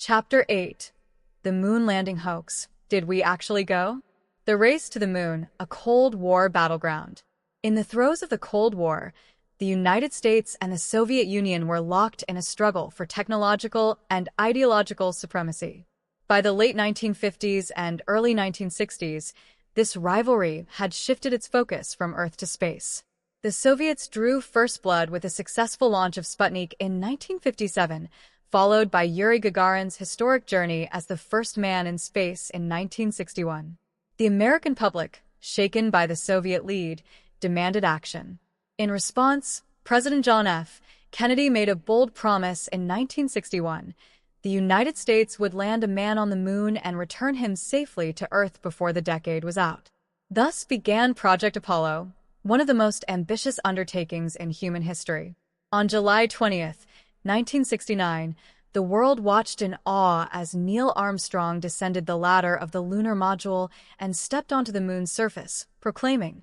Chapter 8. The Moon Landing Hoax. Did we actually go? The race to the moon, a Cold War battleground. In the throes of the Cold War, the United States and the Soviet Union were locked in a struggle for technological and ideological supremacy. By the late 1950s and early 1960s, this rivalry had shifted its focus from Earth to space. The Soviets drew first blood with a successful launch of Sputnik in 1957, followed by Yuri Gagarin's historic journey as the first man in space in 1961. The American public, shaken by the Soviet lead, demanded action. In response, President John F. Kennedy made a bold promise in 1961. The United States would land a man on the moon and return him safely to Earth before the decade was out. Thus began Project Apollo, one of the most ambitious undertakings in human history. On July 20th, 1969, the world watched in awe as Neil Armstrong descended the ladder of the lunar module and stepped onto the moon's surface, proclaiming,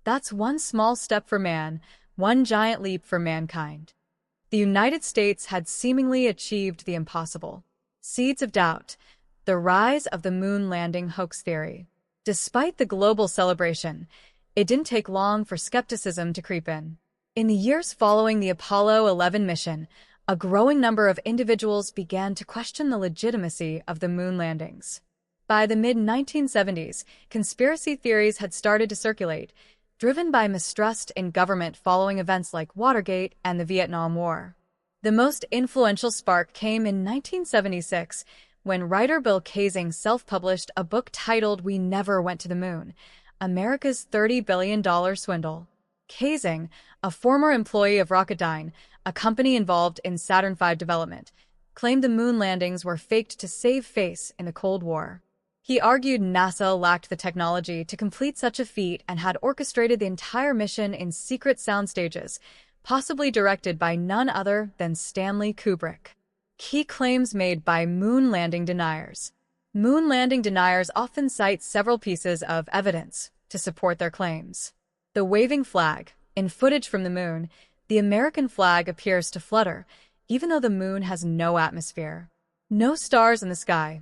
"That's one small step for man, one giant leap for mankind." The United States had seemingly achieved the impossible. Seeds of doubt, the rise of the moon landing hoax theory. Despite the global celebration, it didn't take long for skepticism to creep in. In the years following the Apollo 11 mission, a growing number of individuals began to question the legitimacy of the moon landings. By the mid-1970s, conspiracy theories had started to circulate, driven by mistrust in government following events like Watergate and the Vietnam War. The most influential spark came in 1976, when writer Bill Kaysing self-published a book titled "We Never Went to the Moon: America's $30 billion Swindle." Kaysing, a former employee of Rocketdyne, a company involved in Saturn V development, claimed the moon landings were faked to save face in the Cold War. He argued NASA lacked the technology to complete such a feat and had orchestrated the entire mission in secret sound stages, possibly directed by none other than Stanley Kubrick. Key claims made by moon landing deniers. Moon landing deniers often cite several pieces of evidence to support their claims. The waving flag. In footage from the moon, the American flag appears to flutter, even though the moon has no atmosphere. No stars in the sky.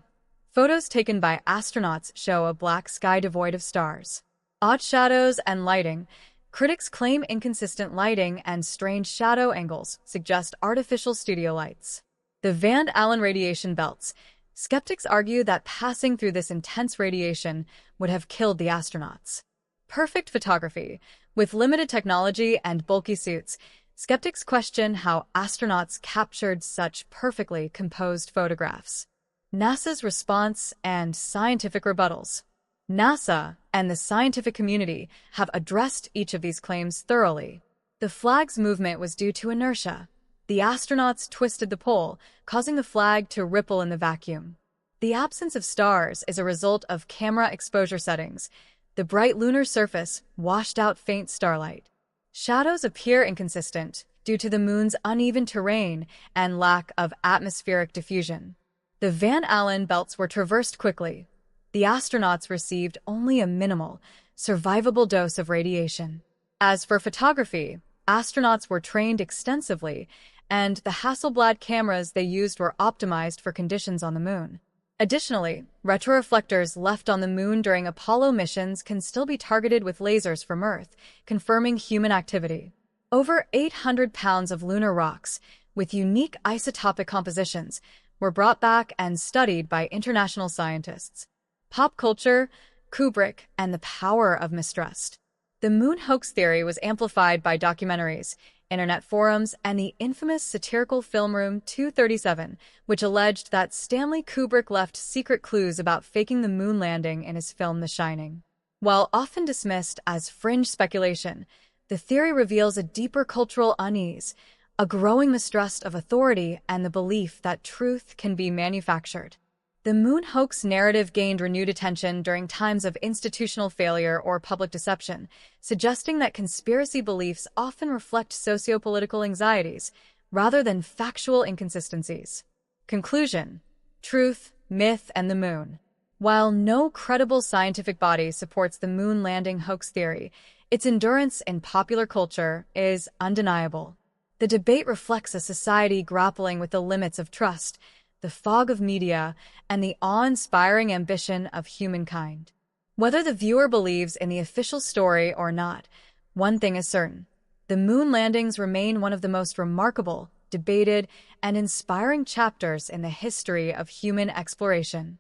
Photos taken by astronauts show a black sky devoid of stars. Odd shadows and lighting. Critics claim inconsistent lighting and strange shadow angles suggest artificial studio lights. The Van Allen radiation belts. Skeptics argue that passing through this intense radiation would have killed the astronauts. Perfect photography. With limited technology and bulky suits, skeptics question how astronauts captured such perfectly composed photographs. NASA's response and scientific rebuttals. NASA and the scientific community have addressed each of these claims thoroughly. The flag's movement was due to inertia. The astronauts twisted the pole, causing the flag to ripple in the vacuum. The absence of stars is a result of camera exposure settings. The bright lunar surface washed out faint starlight. Shadows appear inconsistent due to the moon's uneven terrain and lack of atmospheric diffusion. The Van Allen belts were traversed quickly. The astronauts received only a minimal, survivable dose of radiation. As for photography, astronauts were trained extensively, and the Hasselblad cameras they used were optimized for conditions on the moon. Additionally, retroreflectors left on the moon during Apollo missions can still be targeted with lasers from Earth, confirming human activity. Over 800 pounds of lunar rocks, with unique isotopic compositions, were brought back and studied by international scientists. Pop culture, Kubrick, and the power of mistrust. The moon hoax theory was amplified by documentaries, internet forums, and the infamous satirical film Room 237, which alleged that Stanley Kubrick left secret clues about faking the moon landing in his film The Shining. While often dismissed as fringe speculation, the theory reveals a deeper cultural unease, a growing mistrust of authority, and the belief that truth can be manufactured. The moon hoax narrative gained renewed attention during times of institutional failure or public deception, suggesting that conspiracy beliefs often reflect sociopolitical anxieties rather than factual inconsistencies. Conclusion: truth, myth, and the moon. While no credible scientific body supports the moon landing hoax theory, its endurance in popular culture is undeniable. The debate reflects a society grappling with the limits of trust, the fog of media, and the awe-inspiring ambition of humankind. Whether the viewer believes in the official story or not, one thing is certain: the moon landings remain one of the most remarkable, debated, and inspiring chapters in the history of human exploration.